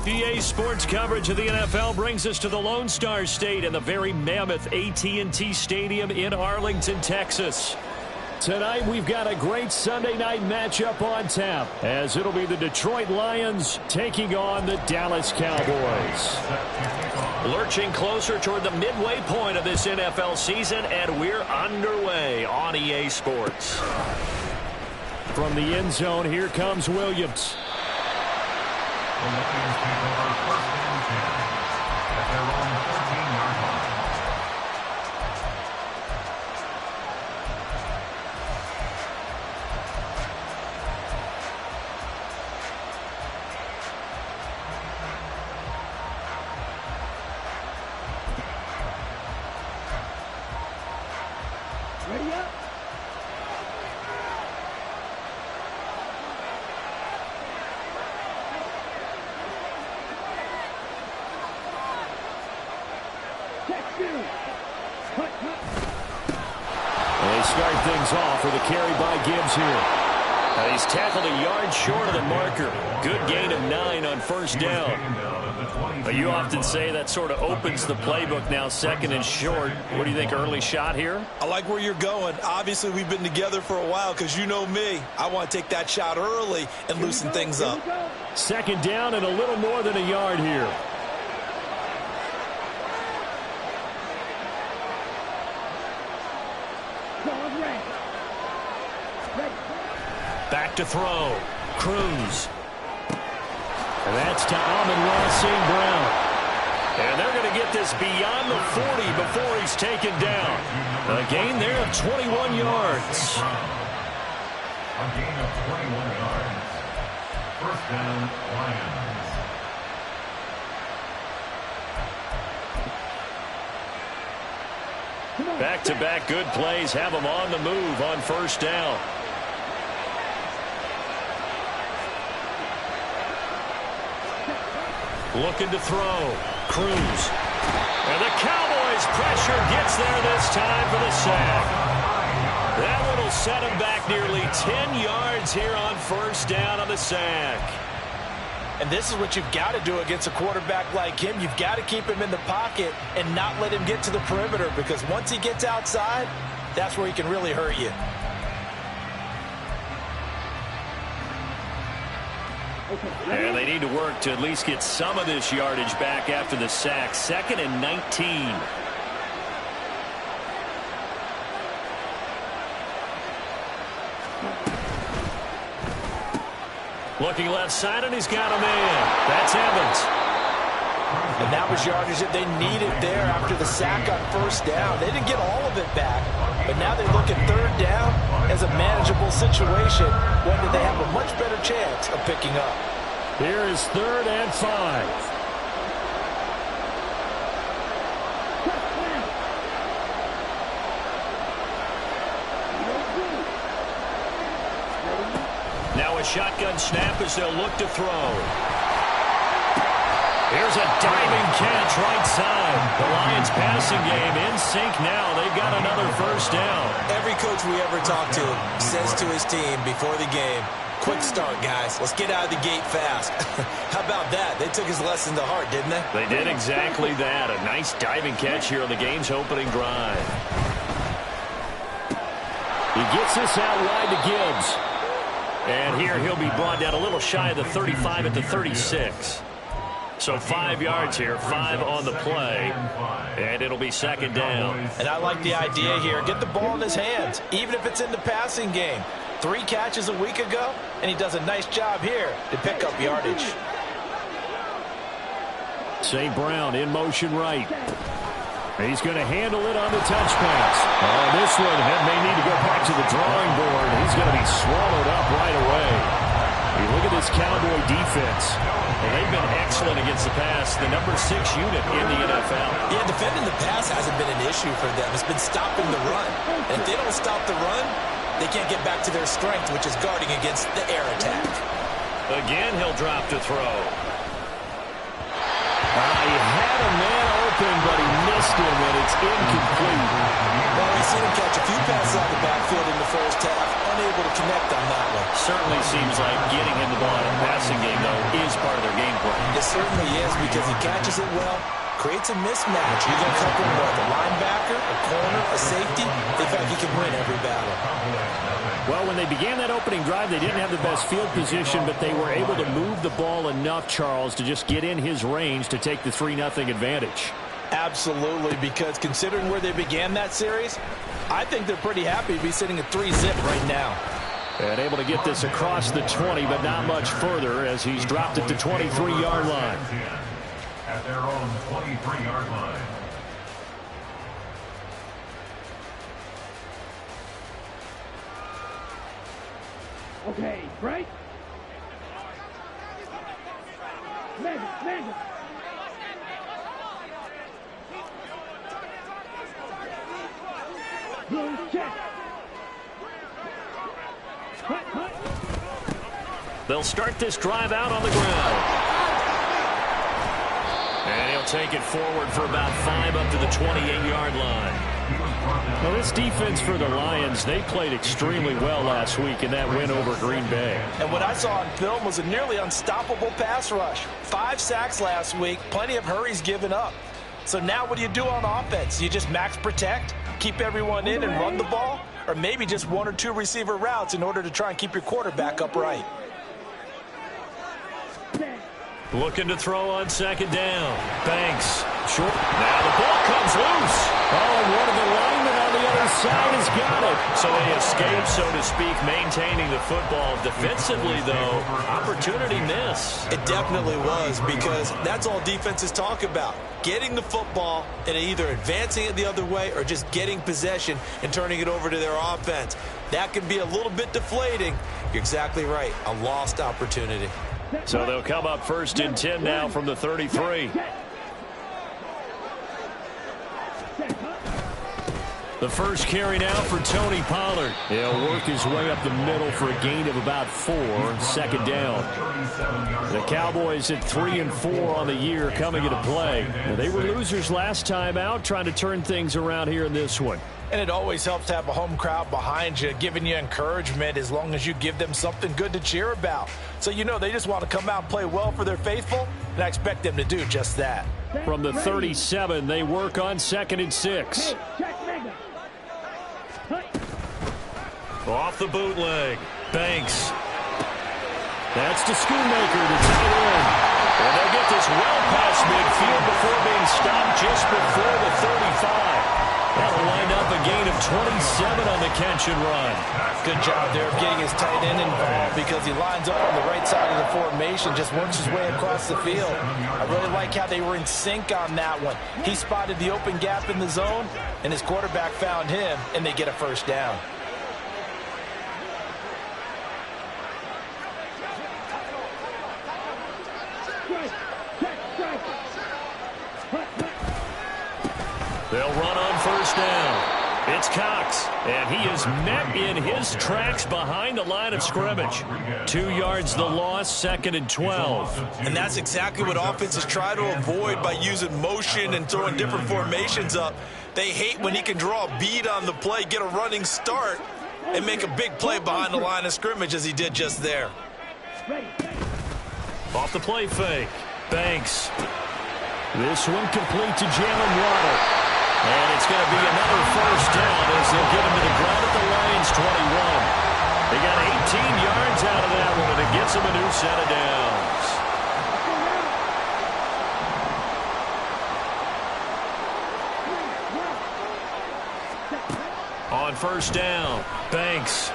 EA Sports coverage of the NFL brings us to the Lone Star State and the very mammoth AT&T Stadium in Arlington, Texas. Tonight, we've got a great Sunday night matchup on tap, as it'll be the Detroit Lions taking on the Dallas Cowboys. Lurching closer toward the midway point of this NFL season, and we're underway on EA Sports. From the end zone, here comes Williams. The Lions take over first and 10 at their own 14-yard line. Ready up. They start things off with a carry by Gibbs here. He's tackled a yard short of the marker. Good gain of 9 on first down. You often say that sort of opens the playbook now, second and short. What do you think, early shot here? I like where you're going. Obviously, we've been together for a while because you know me. I want to take that shot early and loosen things up. Second down and a little more than a yard here. Back to throw. Cruz. And that's to Amon-Ra St. Brown. And they're going to get this beyond the 40 before he's taken down. A gain there of 21 yards. A gain of 21 yards. First down, Lions. Back-to-back good plays have them on the move on first down. Looking to throw. Cruz. And the Cowboys pressure gets there this time for the sack. That will set him back nearly 10 yards here on first down on the sack. And this is what you've got to do against a quarterback like him. You've got to keep him in the pocket and not let him get to the perimeter, because once he gets outside, that's where he can really hurt you. And they need to work to at least get some of this yardage back after the sack. 2nd and 19. Looking left side, and he's got a man. That's Evans. And that was yardage that they needed there after the sack on first down. They didn't get all of it back, but now they look at third down as a manageable situation, one that they have a much better chance of picking up. Here is 3rd and 5. Now a shotgun snap as they'll look to throw. Here's a diving catch right side. The Lions passing game in sync now. They've got another first down. Every coach we ever talk to says to his team before the game, quick start, guys. Let's get out of the gate fast. How about that? They took his lesson to heart, didn't they? They did exactly that. A nice diving catch here on the game's opening drive. He gets this out wide to Gibbs. And here he'll be brought down a little shy of the 35 at the 36. So 5 yards here, 5 on the play, and it'll be second down. And I like the idea here. Get the ball in his hands, even if it's in the passing game. 3 catches a week ago, and he does a nice job here to pick up yardage. St. Brown in motion right. He's going to handle it on the touch pass. Oh, this one may need to go back to the drawing board. He's going to be swallowed up right away. You look at this Cowboy defense. Well, they've been excellent against the pass, the number 6 unit in the NFL. Yeah, defending the pass hasn't been an issue for them. It's been stopping the run. And if they don't stop the run, they can't get back to their strength, which is guarding against the air attack. Again, he'll drop to throw. He had a man open, but he missed missed him, and it's incomplete. Well, we've seen him catch a few passes out of the backfield in the first half, unable to connect on that one. Certainly seems like getting him the ball in a passing game, though, is part of their game plan. It certainly is, because he catches it well, creates a mismatch. You're going to couple him with a linebacker, a corner, a safety. They feel like he can win every battle. Well, when they began that opening drive, they didn't have the best field position, but they were able to move the ball enough, Charles, to just get in his range to take the 3-0 advantage. Absolutely, because considering where they began that series, I think they're pretty happy to be sitting at 3-zip right now. And able to get this across the 20, but not much further as he's dropped it to 23-yard line. At their own 23-yard line. Okay, right? Magic. Check. They'll start this drive out on the ground. And he'll take it forward for about 5 up to the 28-yard line. Well, this defense for the Lions, they played extremely well last week in that win over Green Bay. And what I saw on film was a nearly unstoppable pass rush. 5 sacks last week, plenty of hurries given up. So now what do you do on offense? You just max protect, keep everyone in and run the ball? Or maybe just 1 or 2 receiver routes in order to try and keep your quarterback upright? Looking to throw on second down. Banks. Short. Now the ball comes loose. Oh, and one of the linemen on the other side has got it. So they escape, so to speak, maintaining the football. Defensively, though, opportunity miss. It definitely was, because that's all defenses talk about. Getting the football and either advancing it the other way or just getting possession and turning it over to their offense. That can be a little bit deflating. You're exactly right. A lost opportunity. So they'll come up 1st and 10 now from the 33. The first carry now for Tony Pollard. He'll work his way up the middle for a gain of about 4, 2nd down. The Cowboys at 3-4 on the year coming into play. Now, they were losers last time out, trying to turn things around here in this one. And it always helps to have a home crowd behind you, giving you encouragement as long as you give them something good to cheer about. So you know they just want to come out and play well for their faithful, and I expect them to do just that. From the 37, they work on 2nd and 6. Off the bootleg. Banks. That's to Schoonmaker, the tight end. And they'll get this well past midfield before being stopped just before the 35. That'll wind up a gain of 27 on the catch and run. Good job there of getting his tight end involved, because he lines up on the right side of the formation, just works his way across the field. I really like how they were in sync on that one. He spotted the open gap in the zone, and his quarterback found him, and they get a first down. They'll run on 1st down. It's Cox, and he is met in his tracks behind the line of scrimmage. 2 yards the loss, 2nd and 12. And that's exactly what offenses try to avoid by using motion and throwing different formations up. They hate when he can draw a bead on the play, get a running start, and make a big play behind the line of scrimmage, as he did just there. Off the play fake. Banks. This one complete to Jalen Waddle. And it's going to be another first down as they'll get him to the ground at the Lions' 21. They got 18 yards out of that one, and it gets them a new set of downs. On 1st down, Banks.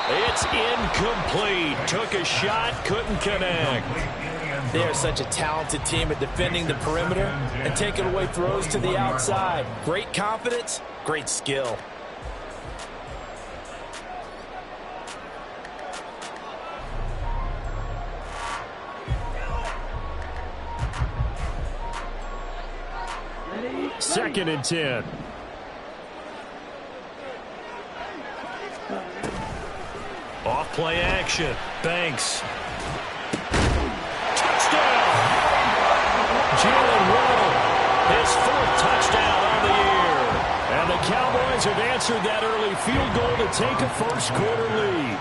It's incomplete. Took a shot, couldn't connect. They are such a talented team at defending the perimeter and taking away throws to the outside. Great confidence, great skill. Second and 10. Off play action. Banks. Touchdown! Jalen Waddle, his 4th Cowboys have answered that early field goal to take a first-quarter lead.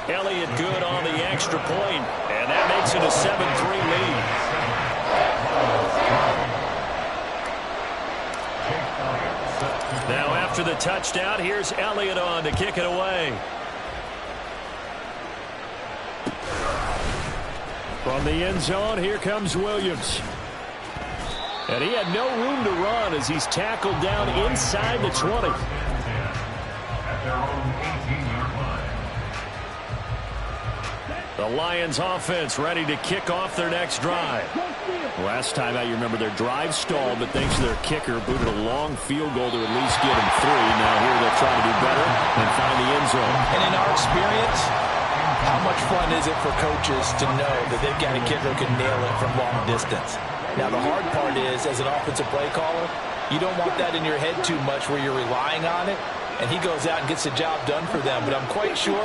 Elliott good on the extra point, and that makes it a 7-3 lead. Now after the touchdown, here's Elliott on to kick it away. From the end zone, here comes Williams. And he had no room to run as he's tackled down inside the 20. The Lions offense ready to kick off their next drive. Last time out, you remember their drive stalled, but thanks to their kicker, booted a long field goal to at least get them 3. Now here they're trying to do better and find the end zone. And in our experience, how much fun is it for coaches to know that they've got a kicker who can nail it from long distance? Now the hard part is, as an offensive play caller, you don't want that in your head too much where you're relying on it. And he goes out and gets the job done for them. But I'm quite sure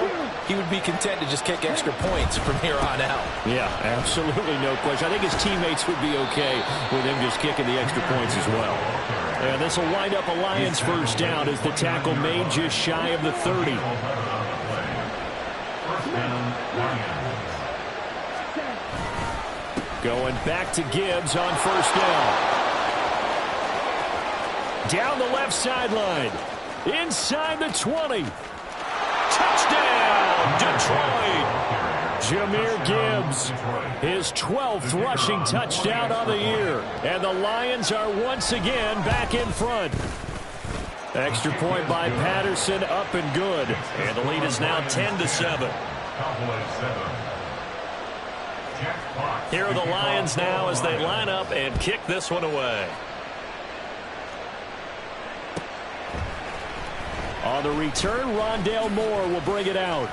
he would be content to just kick extra points from here on out. Yeah, absolutely no question. I think his teammates would be okay with him just kicking the extra points as well. And this will wind up a Lions first down as the tackle made just shy of the 30. Going back to Gibbs on first down. Down the left sideline. Inside the 20. Touchdown, Detroit. Jahmyr Gibbs, his 12th rushing touchdown on the year. And the Lions are once again back in front. Extra point by Patterson, up and good. And the lead is now 10-7. Here are the Lions now as they line up and kick this one away. On the return, Rondale Moore will bring it out.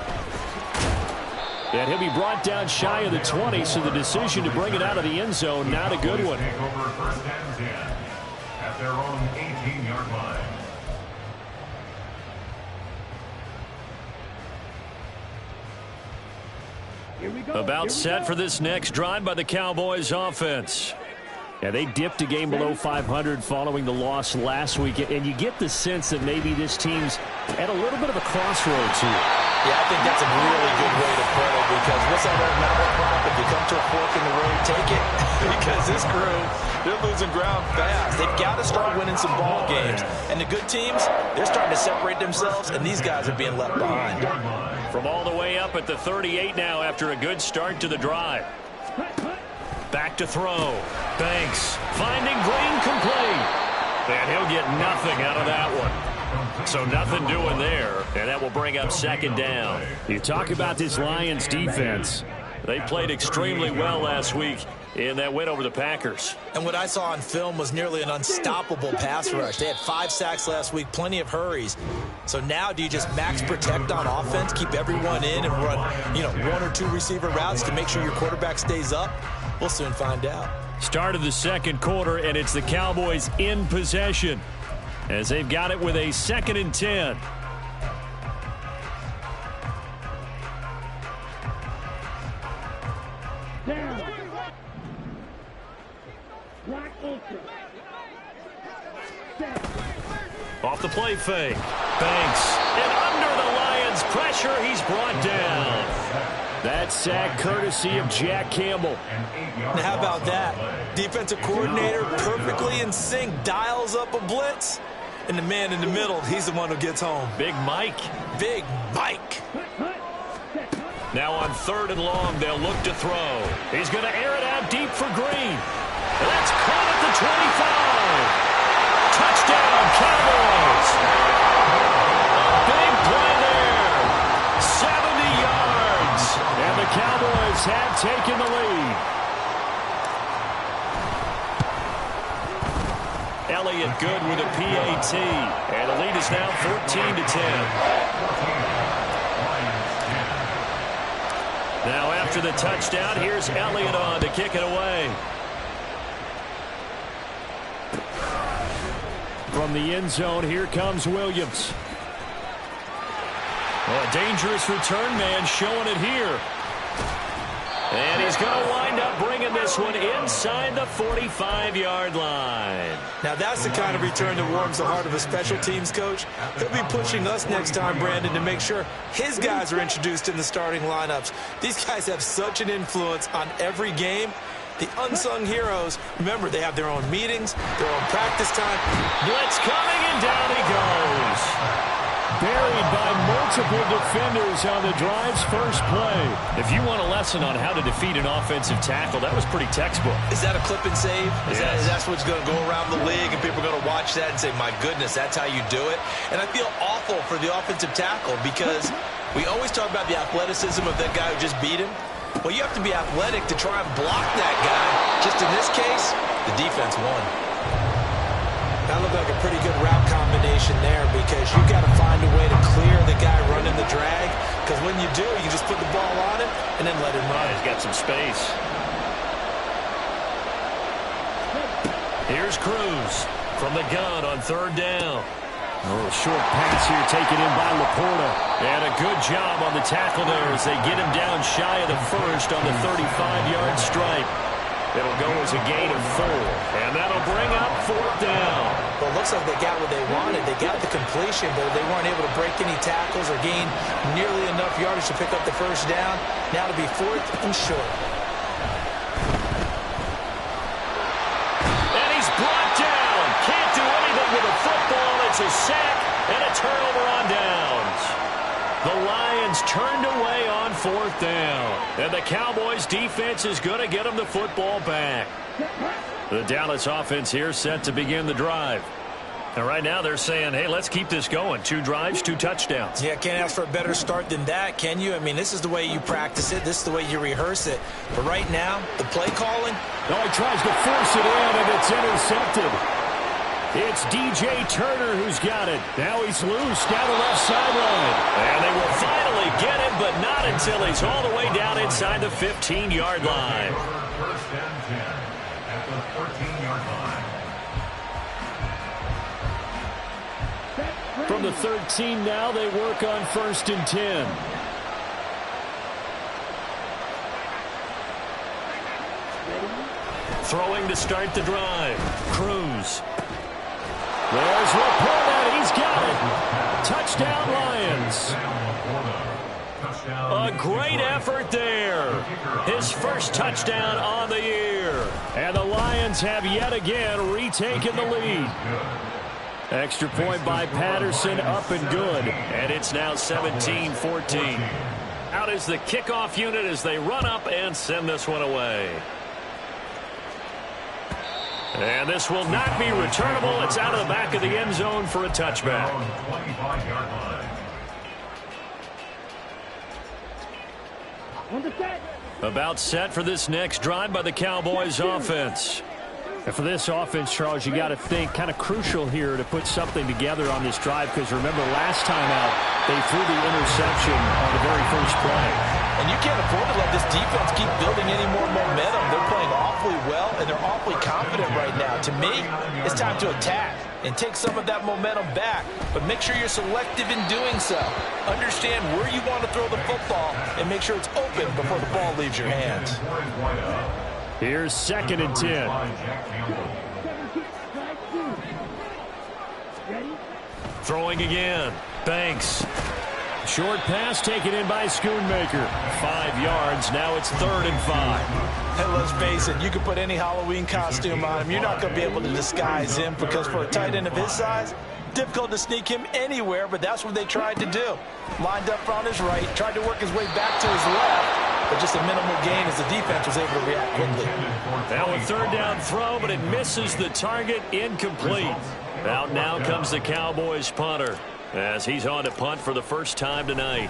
And he'll be brought down shy of the 20, so the decision to bring it out of the end zone, not a good one. Take over first and 10 at their own 18-yard line. About set for this next drive by the Cowboys offense. Yeah, they dipped a game below 500 following the loss last week, and you get the sense that maybe this team's at a little bit of a crossroads here. Yeah, I think that's a really good way to put it, because what's that old Madden prop? If you come to a fork in the road, take it. Because this crew, they're losing ground fast. They've got to start winning some ball games. And the good teams, they're starting to separate themselves, and these guys are being left behind. From all the way up at the 38 now after a good start to the drive. Back to throw. Banks finding Green complete. And he'll get nothing out of that one. So nothing doing there. And that will bring up second down. You talk about this Lions defense. They played extremely well last week in that win over the Packers. And what I saw on film was nearly an unstoppable pass rush. They had 5 sacks last week, plenty of hurries. So now do you just max protect on offense, keep everyone in and run, 1 or 2 receiver routes to make sure your quarterback stays up? We'll soon find out. Start of the second quarter, and it's the Cowboys in possession as they've got it with a 2nd and 10. Down. Black ultra. Set. Off the play fake. Banks. And under the Lions' pressure, he's brought down. That sack courtesy of Jack Campbell. Now how about that? Defensive coordinator perfectly in sync, dials up a blitz. And the man in the middle, he's the one who gets home. Big Mike. Big Mike. Now on 3rd and long, they'll look to throw. He's going to air it out deep for Green. That's caught at the 25. Touchdown, Cowboys. Big play there. 70 yards. And the Cowboys have taken the lead. Elliott good with a PAT. And the lead is now 14-10. Now after the touchdown, here's Elliott on to kick it away. From the end zone, here comes Williams. Well, a dangerous return man showing it here. And he's going to wind up bringing this one inside the 45-yard line. Now, that's the kind of return that warms the heart of a special teams coach. He'll be pushing us next time, Brandon, to make sure his guys are introduced in the starting lineups. These guys have such an influence on every game. The unsung heroes, remember, they have their own meetings, their own practice time. Blitz coming, and down he goes. Buried by multiple defenders on the drive's first play. If you want a lesson on how to defeat an offensive tackle, that was pretty textbook. Is that a clip and save? Yes. That's what's going to go around the league, and people are going to watch that and say, my goodness, that's how you do it? And I feel awful for the offensive tackle because we always talk about the athleticism of that guy who just beat him. Well, you have to be athletic to try and block that guy. Just in this case, the defense won. That looked like a pretty good route combination there because you've got to find a way to clear the guy running the drag, because when you do, you just put the ball on him and then let him run. He's got some space. Here's Cruz from the gun on third down. A little short pass here taken in by Laporta. And a good job on the tackle there as they get him down shy of the first on the 35-yard stripe. It'll go as a gain of 4, and that'll bring up fourth down. Well, it looks like they got what they wanted. They got the completion, but they weren't able to break any tackles or gain nearly enough yardage to pick up the first down. Now to be fourth and short. And he's brought down. Can't do anything with a football. It's a sack and a turnover on downs. The Lions turned away on fourth down. And the Cowboys defense is going to get them the football back. The Dallas offense here set to begin the drive. And right now they're saying, hey, let's keep this going. 2 drives, 2 touchdowns. Yeah, can't ask for a better start than that, can you? I mean, this is the way you practice it. This is the way you rehearse it. But right now, the play calling. No, he tries to force it in, and it's intercepted. It's DJ Turner who's got it. Now he's loose down the left sideline. And they will finally get him, but not until he's all the way down inside the 15-yard line. First and 10 at the 14-yard line. From the 13 now, they work on first and 10. Throwing to start the drive. Cruz. There's Laporta. He's got it. Touchdown, Lions. A great effort there. His first touchdown on the year. And the Lions have yet again retaken the lead. Extra point by Patterson, up and good. And it's now 17-14. Out is the kickoff unit as they run up and send this one away. And this will not be returnable. It's out of the back of the end zone for a touchback. About set for this next drive by the Cowboys offense. And for this offense, Charles, you got to think kind of crucial here to put something together on this drive, because remember last time out they threw the interception on the very first play. And you can't afford to let this defense keep building any more momentum. They're playing awfully well, and they're awfully confident right now. To me, it's time to attack and take some of that momentum back. But make sure you're selective in doing so. Understand where you want to throw the football and make sure it's open before the ball leaves your hands. Here's second and 10. Throwing again. Banks. Short pass taken in by Schoonmaker. 5 yards. Now it's 3rd and 5. Hey, let's face it, you can put any Halloween costume on him. You're not going to be able to disguise him, because for a tight end of his size, difficult to sneak him anywhere, but that's what they tried to do. Lined up on his right, tried to work his way back to his left, but just a minimal gain as the defense was able to react quickly. Now a 3rd down throw, but it misses the target. Incomplete. Out now comes the Cowboys punter, as he's on to punt for the first time tonight.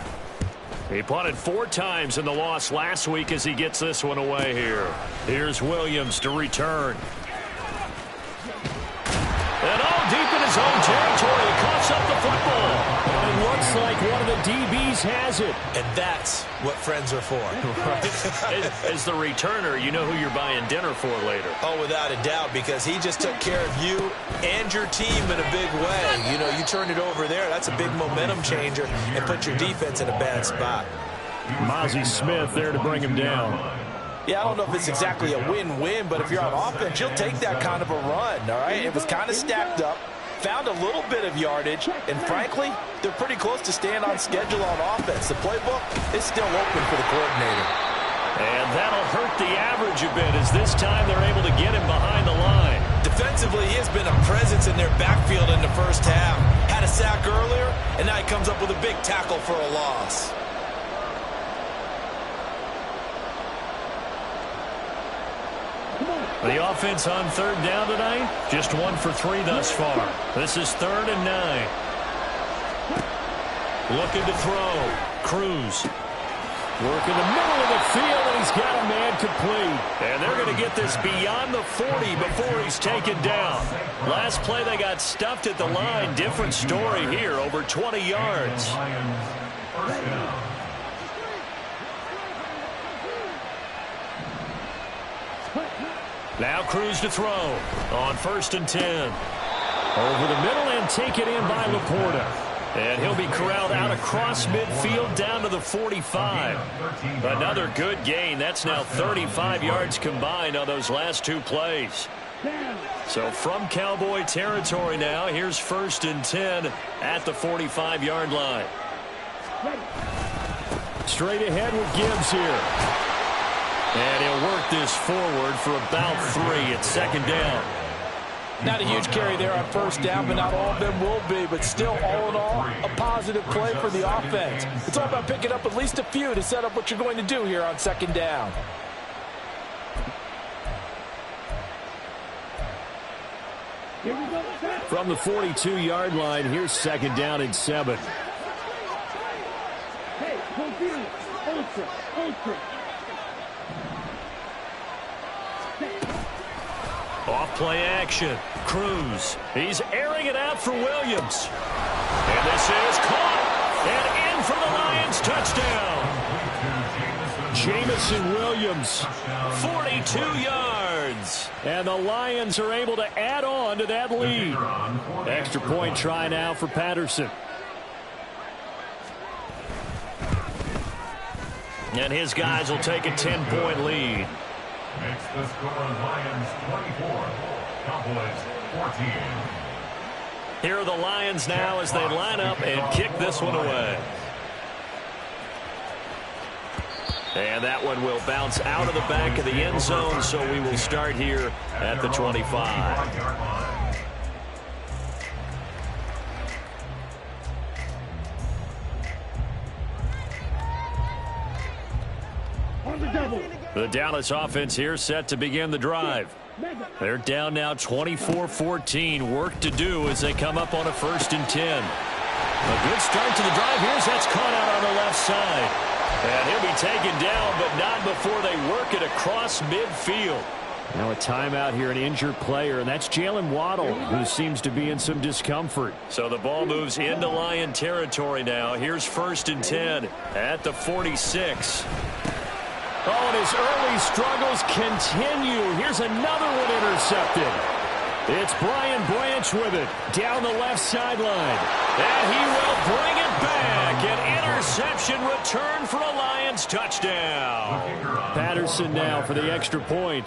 He punted 4 times in the loss last week as he gets this one away here. Here's Williams to return. And all deep in his own territory, he coughs up the football. And it looks like one of the DBs has it. And that's what friends are for. Right? As the returner, you know who you're buying dinner for later. Oh, without a doubt, because he just took care of you and your team in a big way. You know, you turned it over there. That's a big momentum changer and put your defense in a bad spot. Mozzie Smith there to bring him down. Yeah, I don't know if it's exactly a win-win, but if you're on offense, you'll take that kind of a run, all right? It was kind of stacked up, found a little bit of yardage, and frankly, they're pretty close to staying on schedule on offense. The playbook is still open for the coordinator. And that'll hurt the average a bit as this time they're able to get him behind the line. Defensively, he has been a presence in their backfield in the first half. Had a sack earlier, and now he comes up with a big tackle for a loss. The offense on third down tonight, just 1 for 3 thus far. This is 3rd and 9. Looking to throw. Cruz. Working the middle of the field, and he's got a man complete. And they're going to get this beyond the 40 before he's taken down. Last play, they got stuffed at the line. Different story here, over 20 yards. Now Cruz to throw on 1st and 10. Over the middle and taken in by Laporta. And he'll be corralled out across midfield down to the 45. Another good gain. That's now 35 yards combined on those last 2 plays. So from Cowboy territory now, here's 1st and 10 at the 45-yard line. Straight ahead with Gibbs here. And he'll work this forward for about 3 at 2nd down. Not a huge carry there on 1st down, but not all of them will be. But still, all in all, a positive play for the offense. It's all about picking up at least a few to set up what you're going to do here on 2nd down. From the 42-yard line, here's 2nd down and 7. Hey, confused. Ultra. Off play action. Cruz. He's airing it out for Williams. And this is caught. And in for the Lions. Touchdown. Jamison Williams. 42 yards. And the Lions are able to add on to that lead. Extra point try now for Patterson. And his guys will take a 10-point lead. Makes the score Lions 24, Cowboys 14. Here are the Lions now as they line up and kick this one away. And that one will bounce out of the back of the end zone, so we will start here at the 25. The Dallas offense here set to begin the drive. They're down now 24-14. Work to do as they come up on a 1st and 10. A good start to the drive. Here's that's caught out on the left side. And he'll be taken down, but not before they work it across midfield. Now a timeout here, an injured player, and that's Jalen Waddle, who seems to be in some discomfort. So the ball moves into Lion territory now. Here's 1st and 10 at the 46. Oh, and his early struggles continue. Here's another one intercepted. It's Brian Branch with it down the left sideline. And he will bring it back. An interception return for a Lions touchdown. Patterson now for the extra point.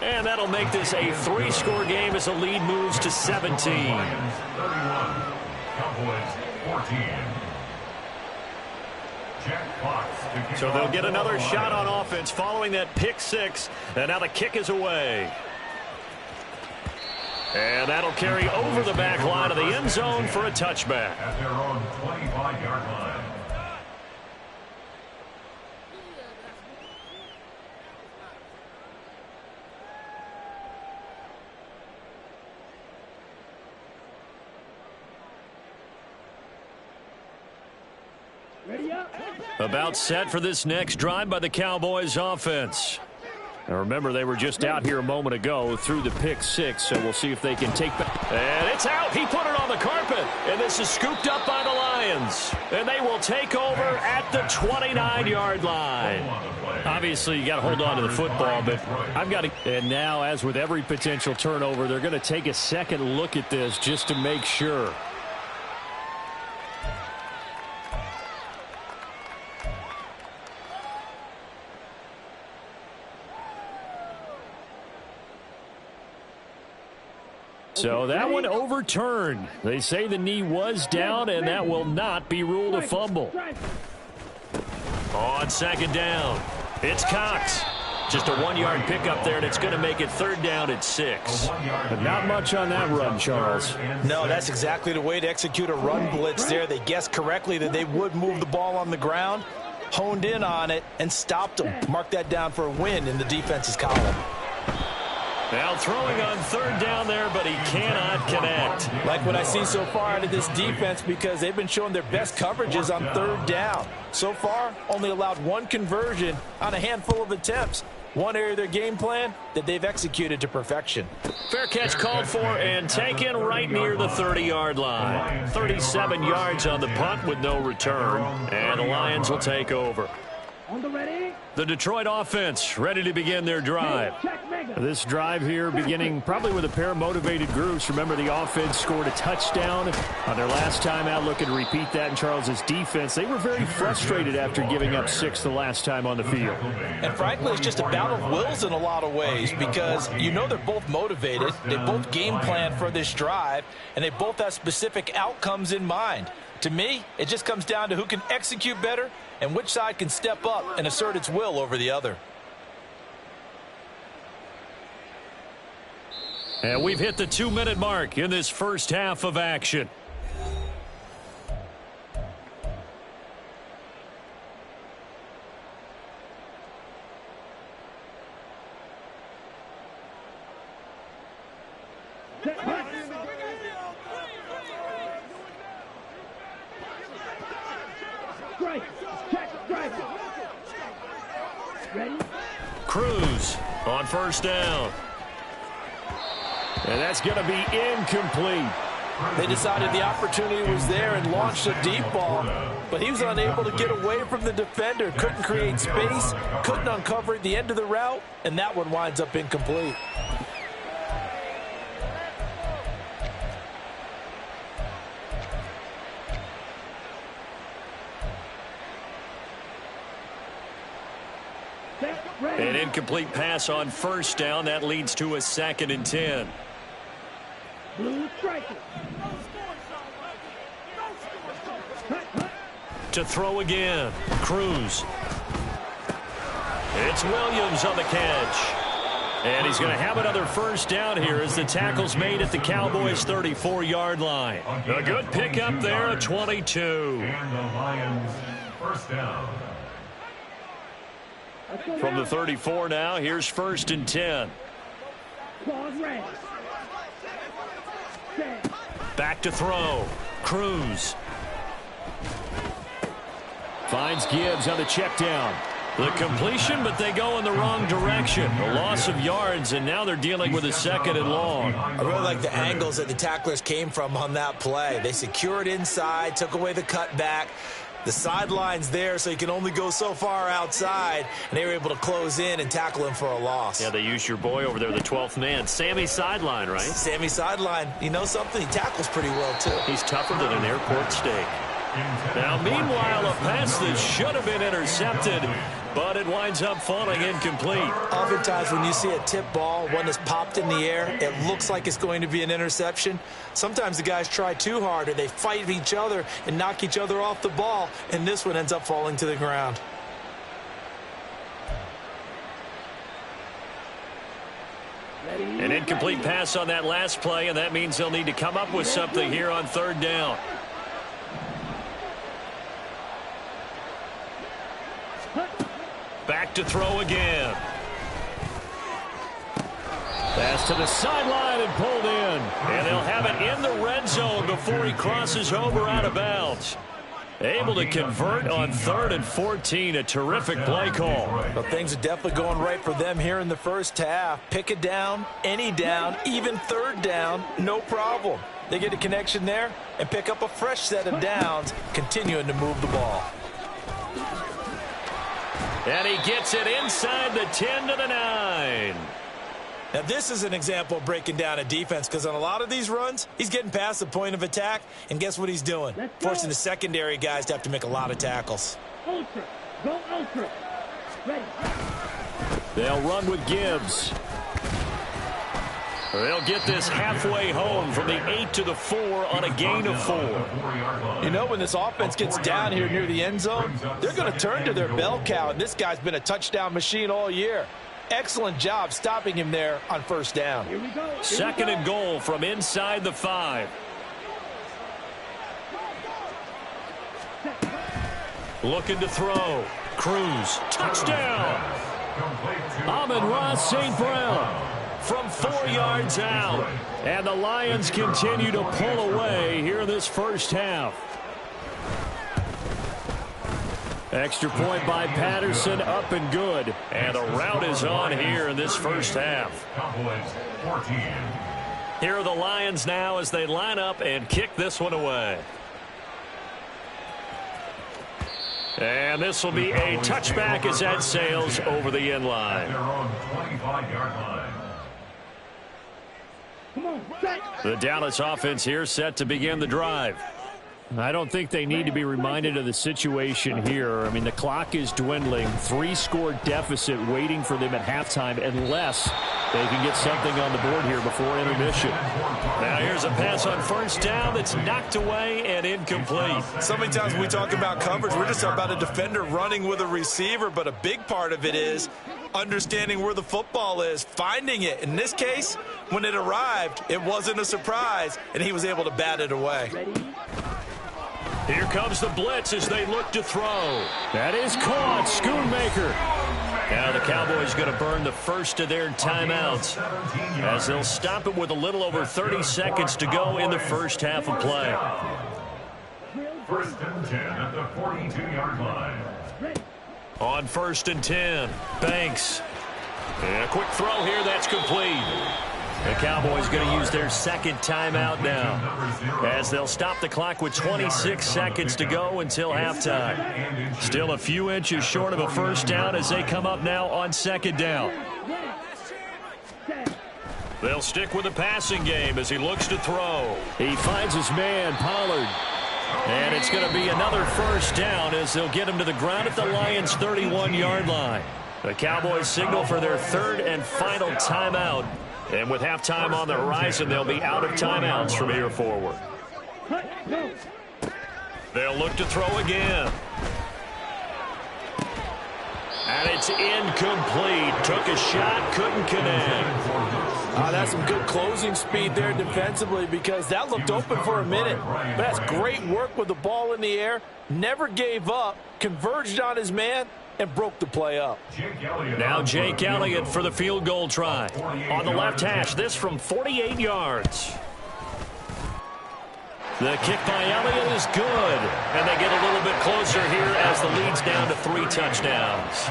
And that'll make this a 3-score game as the lead moves to 17. Lions 31, Cowboys 14. So they'll get another shot on offense following that pick 6. And now the kick is away. And that'll carry over the back line of the end zone for a touchback. At their own 25-yard line. About set for this next drive by the Cowboys offense. Now remember, they were just out here a moment ago through the pick 6, so we'll see if they can take back. And it's out. He put it on the carpet, and this is scooped up by the Lions. And they will take over at the 29-yard line. Obviously, you got to hold on to the football, but I've got to. And now, as with every potential turnover, they're going to take a second look at this just to make sure. So that one overturned. They say the knee was down, and that will not be ruled a fumble. On second down, it's Cox. Just a 1-yard pickup there, and it's going to make it third down at 6. But not much on that run, Charles. No, that's exactly the way to execute a run blitz there. They guessed correctly that they would move the ball on the ground, honed in on it, and stopped them. Mark that down for a win in the defense's column. Now throwing on third down there, but he cannot connect. Like what I see so far out of this defense, because they've been showing their best coverages on third down. So far, only allowed one conversion on a handful of attempts. One area of their game plan that they've executed to perfection. Fair catch called for and taken right near the 30-yard line. 37 yards on the punt with no return. And the Lions will take over. On the ready. The Detroit offense ready to begin their drive. This drive here beginning probably with a pair of motivated groups. Remember, the offense scored a touchdown on their last time out. Looking to repeat that in Charles's defense. They were very frustrated after giving up 6 the last time on the field. And frankly, it's just a battle of wills in a lot of ways, because you know they're both motivated. They both game plan for this drive, and they both have specific outcomes in mind. To me, it just comes down to who can execute better and which side can step up and assert its will over the other. And we've hit the 2-minute mark in this first half of action. Cruz on first down. And that's going to be incomplete. They decided the opportunity was there and launched a deep ball, but he was unable to get away from the defender. Couldn't create space, couldn't uncover the end of the route, and that one winds up incomplete. An incomplete pass on first down. That leads to a 2nd and 10. To throw again. Cruz. It's Williams on the catch. And he's going to have another first down here as the tackle's made at the Cowboys' 34-yard line. A good pickup there at 22. And the Lions first down. From the 34 now, here's 1st and 10. Back to throw. Cruz. Finds Gibbs on the check down. The completion, but they go in the wrong direction. A loss of yards, and now they're dealing with a 2nd and long. I really like the angles that the tacklers came from on that play. They secured inside, took away the cutback. The sideline's there, so you can only go so far outside, and they were able to close in and tackle him for a loss. Yeah, they used your boy over there, the 12th man. Sammy Sideline, right? Sammy Sideline. You know something? He tackles pretty well, too. He's tougher than an airport steak. Now, meanwhile, a pass that should have been intercepted, but it winds up falling incomplete. Oftentimes when you see a tip ball, one that's popped in the air, it looks like it's going to be an interception. Sometimes the guys try too hard, or they fight each other and knock each other off the ball, and this one ends up falling to the ground. An incomplete pass on that last play, and that means they'll need to come up with something here on 3rd down. Back to throw again. Pass to the sideline and pulled in. And they'll have it in the red zone before he crosses over out of bounds. Able to convert on 3rd and 14. A terrific play call. Well, things are definitely going right for them here in the first half. Pick it down, any down, even 3rd down, no problem. They get a connection there and pick up a fresh set of downs, continuing to move the ball. And he gets it inside the 10 to the 9. Now, this is an example of breaking down a defense, because on a lot of these runs, he's getting past the point of attack, and guess what he's doing? Forcing the secondary guys to have to make a lot of tackles. Ultra. Go ultra. Ready. They'll run with Gibbs. They'll get this halfway home from the 8 to the 4 on a gain of 4. You know, when this offense gets down here near the end zone, they're going to turn to their bell cow, and this guy's been a touchdown machine all year. Excellent job stopping him there on first down. Second and goal from inside the 5. Looking to throw. Cruz, touchdown. Amon-Ra St. Brown from 4 yards out. And the Lions continue to pull away here in this first half. Extra point by Patterson, up and good. And the route is on here in this first half. Here are the Lions now as they line up and kick this one away. And this will be a touchback as that sails over the end line. The Dallas offense here set to begin the drive. I don't think they need to be reminded of the situation here. I mean, the clock is dwindling. 3-score deficit waiting for them at halftime unless they can get something on the board here before intermission. Now here's a pass on first down that's knocked away and incomplete. So many times when we talk about coverage, we're just about a defender running with a receiver, but a big part of it is understanding where the football is, finding it. In this case, when it arrived, it wasn't a surprise, and he was able to bat it away. Here comes the blitz as they look to throw. That is caught. Schoonmaker. Now the Cowboys going to burn the first of their timeouts as they'll stop it with a little over 30 seconds to go in the first half of play. First and 10 at the 42-yard line. On first and 10, Banks. And a quick throw here, that's complete. The Cowboys going to use their second timeout now as they'll stop the clock with 26 seconds to go until halftime. Still a few inches short of a first down as they come up now on second down. They'll stick with the passing game as he looks to throw. He finds his man, Pollard. And it's going to be another first down as they'll get him to the ground at the Lions' 31-yard line. The Cowboys signal for their third and final timeout. And with halftime on the horizon, they'll be out of timeouts from here forward. They'll look to throw again. And it's incomplete. Took a shot, couldn't connect. That's some good closing speed there defensively because that looked open for a minute. But that's great work with the ball in the air. Never gave up, converged on his man, and broke the play up. Now Jake Elliott for the field goal try. On the left hash, this from 48 yards. The kick by Elliott is good. And they get a little bit closer here as the lead's down to 3 touchdowns.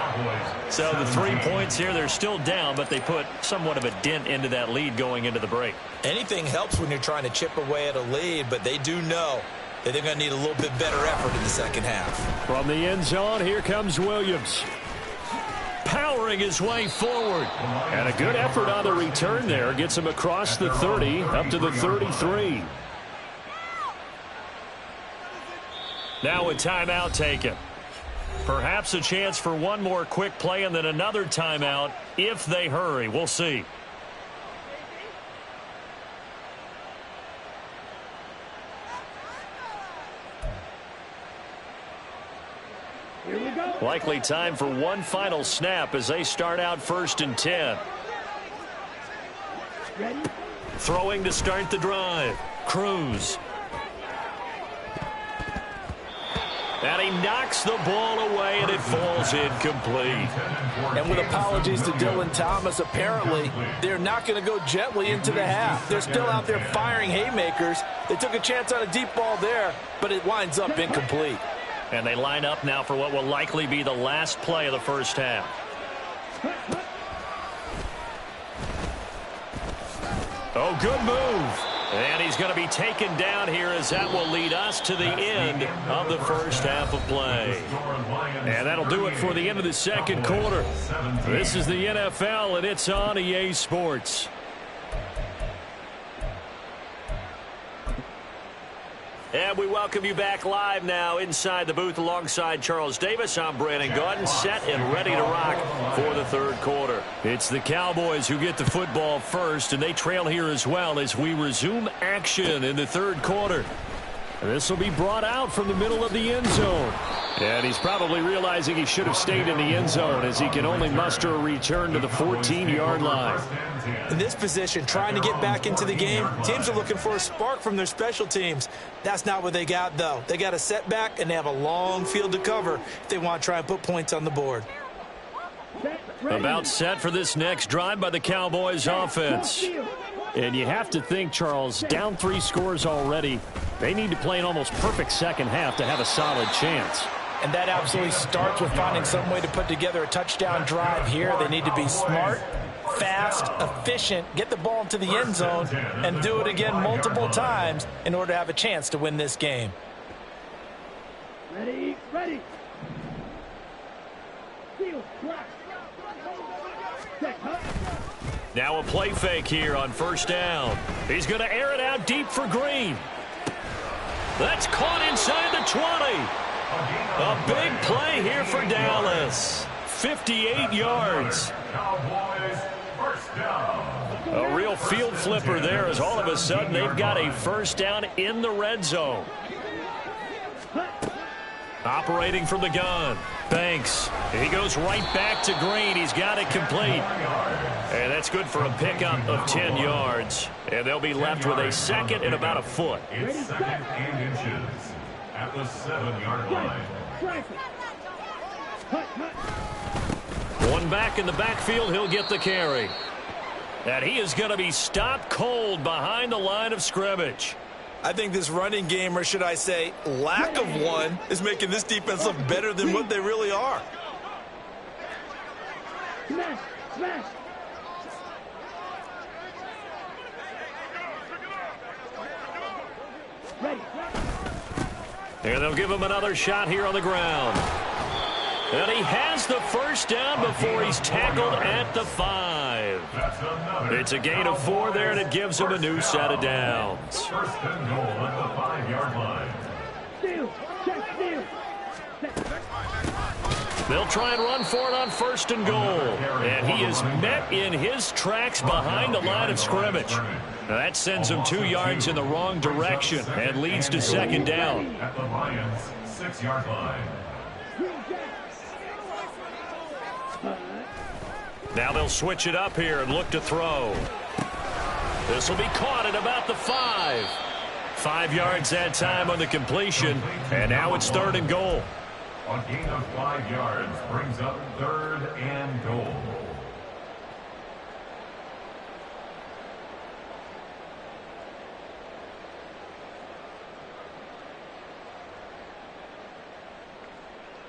So the 3 points here, they're still down, but they put somewhat of a dent into that lead going into the break. Anything helps when you're trying to chip away at a lead, but they do know that they're going to need a little bit better effort in the second half. From the end zone, here comes Williams. Powering his way forward. And a good effort on the return there. Gets him across the 30, up to the 33. Now a timeout taken. Perhaps a chance for one more quick play and then another timeout if they hurry. We'll see. Likely time for one final snap as they start out first and 10. Throwing to start the drive. Cruz. And he knocks the ball away, and it falls incomplete. And with apologies to Dylan Thomas, apparently they're not going to go gently into the half. They're still out there firing haymakers. They took a chance on a deep ball there, but it winds up incomplete. And they line up now for what will likely be the last play of the first half. Oh, good move. And he's going to be taken down here as that will lead us to the end of the first half of play. And that'll do it for the end of the second quarter. This is the NFL, and it's on EA Sports. And we welcome you back live now inside the booth alongside Charles Davis. I'm Brandon Gaudin, set and ready to rock for the third quarter. It's the Cowboys who get the football first, and they trail here as well as we resume action in the third quarter. This will be brought out from the middle of the end zone. And he's probably realizing he should have stayed in the end zone as he can only muster a return to the 14-yard line. In this position, trying to get back into the game, teams are looking for a spark from their special teams. That's not what they got, though. They got a setback, and they have a long field to cover if they want to try and put points on the board. About set for this next drive by the Cowboys offense. And you have to think, Charles, down 3 scores already. They need to play an almost perfect second half to have a solid chance. And that absolutely starts with finding some way to put together a touchdown drive here. They need to be smart, fast, efficient, get the ball into the end zone, and do it again multiple times in order to have a chance to win this game. Ready, ready. Now a play fake here on first down. He's going to air it out deep for Green. That's caught inside the 20. A big play here for Dallas. 58 yards. A real field flipper there as all of a sudden they've got a first down in the red zone. Operating from the gun. Banks. He goes right back to Green. He's got it complete. And that's good for a pickup of 10 yards. And they'll be left with a second and about a foot. It's second and inches at the 7-yard line. One back in the backfield. He'll get the carry. And he is going to be stopped cold behind the line of scrimmage. I think this running game, or should I say lack of one, is making this defense look better than what they really are. Smash, smash. Ready. And they'll give him another shot here on the ground. And he has the first down before he's tackled at the 5. It's a gain of 4 there, and it gives him a new set of downs. First and goal at the 5-yard line. Steal, check, steal. They'll try and run for it on first and goal. And he is met in his tracks behind the line of scrimmage. Now that sends him 2 yards in the wrong direction and leads to second down. At the Lions' 6-yard line. Now they'll switch it up here and look to throw. This will be caught at about the 5. 5 yards that time on the completion. And now it's third and goal. A gain of 5 yards brings up third and goal.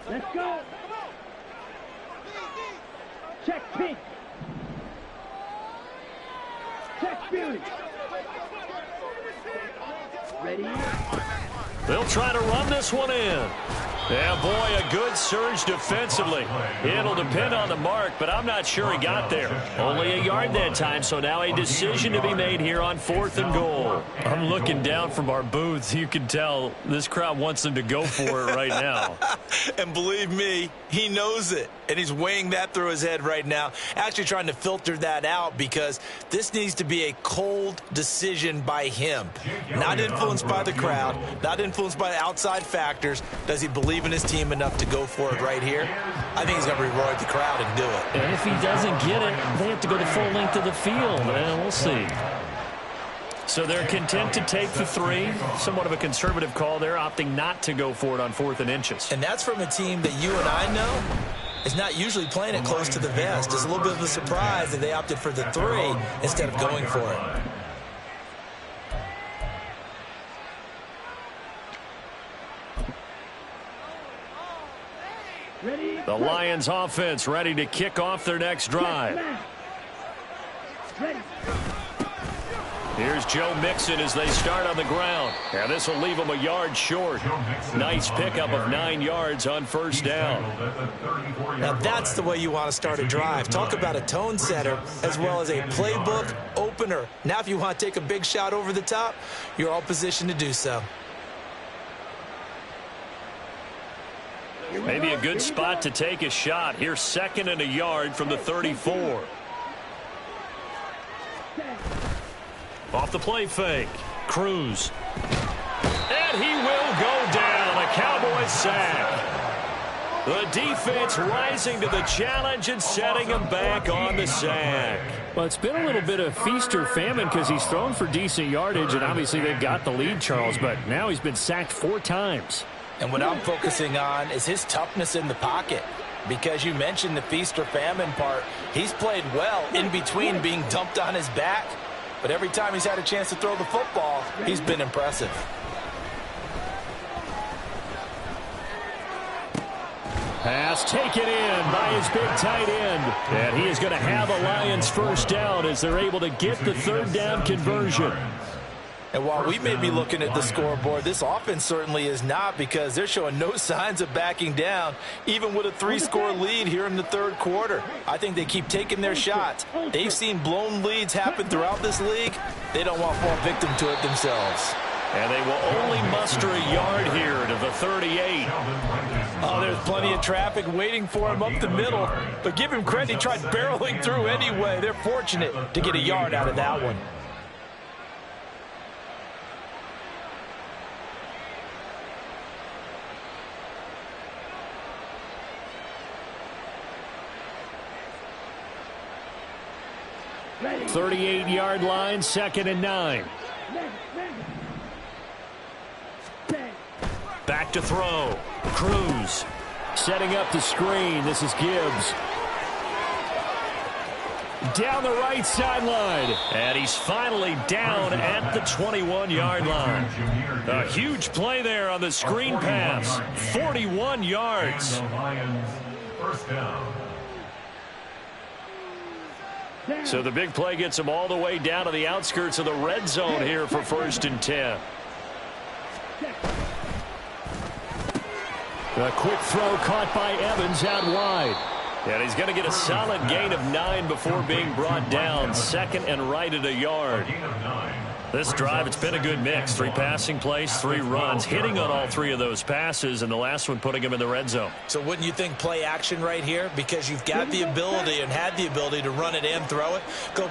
Let's go. Check pink. Check beauty. Ready? They'll try to run this one in. Yeah, boy, a good surge defensively. It'll depend on the mark, but I'm not sure he got there. Only a yard that time, so now a decision to be made here on fourth and goal. I'm looking down from our booth. You can tell this crowd wants them to go for it right now. And believe me, he knows it. And he's weighing that through his head right now, actually trying to filter that out because this needs to be a cold decision by him. Not influenced by the crowd, not influenced by outside factors. Does he believe in his team enough to go for it right here? I think he's going to reward the crowd and do it. And if he doesn't get it, they have to go the full length of the field. And we'll see. So they're content to take the 3. Somewhat of a conservative call there, opting not to go for it on 4th and inches. And that's from a team that you and I know is not usually playing it close to the vest. It's a little bit of a surprise that they opted for the 3 instead of going for it. The Lions offense ready to kick off their next drive. Here's Joe Mixon as they start on the ground. And this will leave them a yard short. Nice pickup of 9 yards on first down. Now that's the way you want to start a drive. Talk about a tone setter as well as a playbook opener. Now if you want to take a big shot over the top, you're all positioned to do so. Maybe a good spot to take a shot. Here's 2nd and a yard from the 34. Off the play fake. Cruz. And he will go down. A Cowboys sack. The defense rising to the challenge and setting him back on the sack. Well, it's been a little bit of feast or famine because he's thrown for decent yardage, and obviously they've got the lead, Charles, but now he's been sacked 4 times. And what I'm focusing on is his toughness in the pocket. Because you mentioned the feast or famine part, he's played well in between being dumped on his back. But every time he's had a chance to throw the football, he's been impressive. Pass taken in by his big tight end. And he is going to have a Lions first down as they're able to get the 3rd down conversion. And while we may be looking at the scoreboard, this offense certainly is not, because they're showing no signs of backing down, even with a 3-score lead here in the 3rd quarter. I think they keep taking their shots. They've seen blown leads happen throughout this league. They don't want to fall victim to it themselves. And they will only muster a yard here to the 38. Oh, there's plenty of traffic waiting for him up the middle. But give him credit, he tried barreling through anyway. They're fortunate to get a yard out of that one. Ready. 38-yard line, 2nd and 9. Back to throw. Cruz setting up the screen. This is Gibbs. Down the right sideline. And he's finally down at the 21-yard line. A huge play there on the screen pass. 41 yards. First down. So the big play gets him all the way down to the outskirts of the red zone here for 1st and 10. A quick throw caught by Evans out wide. And he's going to get a solid gain of 9 before being brought down. 2nd and right at a yard. This drive, it's been a good mix. 3 passing plays, 3 runs, hitting on all 3 of those passes, and the last one putting him in the red zone. So wouldn't you think play action right here? Because you've got the ability and had the ability to run it and throw it. Go